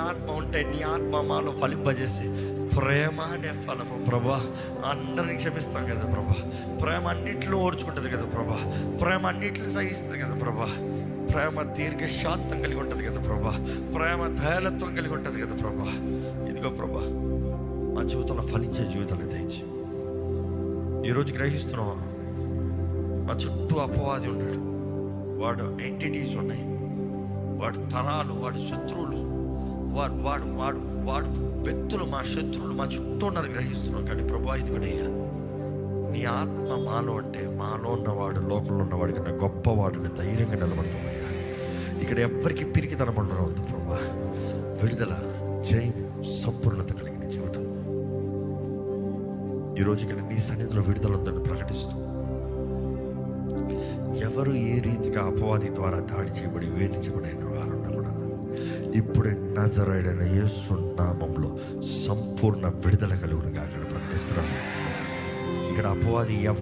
ఆత్మ ఉంటే నీ ఆత్మ మాలో ఫలింపజేసి ప్రేమ అనే ఫలము ప్రభా, అందరిని క్షమిస్తాం కదా ప్రభా, ప్రేమ అన్నింటిలో ఓర్చుకుంటుంది కదా ప్రభా, ప్రేమ అన్నింటిలో సహిస్తుంది కదా ప్రభా, ప్రేమ దీర్ఘశాంతం కలిగి ఉంటుంది కదా ప్రభా, ప్రేమ దయాలత్వం కలిగి ఉంటుంది కదా ప్రభా. ఇదిగో ప్రభా, మా జీవితంలో ఫలించే జీవితాన్ని దయచి ఈరోజు గ్రహిస్తున్నావా? మా చుట్టూ అపవాది ఉన్నాడు, వాడు ఎంటిటీస్ ఉన్నాయి, వాడు తరాలు, వాడు శత్రువులు, వాడు వాడు వాడు వాడు వ్యక్తులు, మా శత్రువులు మా చుట్టూ ఉన్నారు, గ్రహిస్తున్నాం. కానీ ప్రభా, ఇదిగోనయ్యా, నీ ఆత్మ మాలో అంటే మాలో ఉన్నవాడు లోకంలో ఉన్నవాడి కన్నా గొప్పవాడిని ధైర్యంగా నిలబడుతున్నాయ్యా. ఇక్కడ ఎవ్వరికి పిరికితనం ఉండవద్దు ప్రభా. విడుదల, జయం, సంపూర్ణత కలిగిన జీవితం ఈరోజు ఇక్కడ నీ సన్నిధిలో విడుదల ఉందని ప్రకటిస్తూ, ఎవరు ఏ రీతిగా అపవాది ద్వారా దాడి చేయబడి వేధించబడిన వారున్నా కూడా ఇప్పుడే నజరేయుడైన యేసు నామములో సంపూర్ణ విడుదల కలుగునుగా అక్కడ ప్రకటిస్తున్నాను. ఇక్కడ అపవాది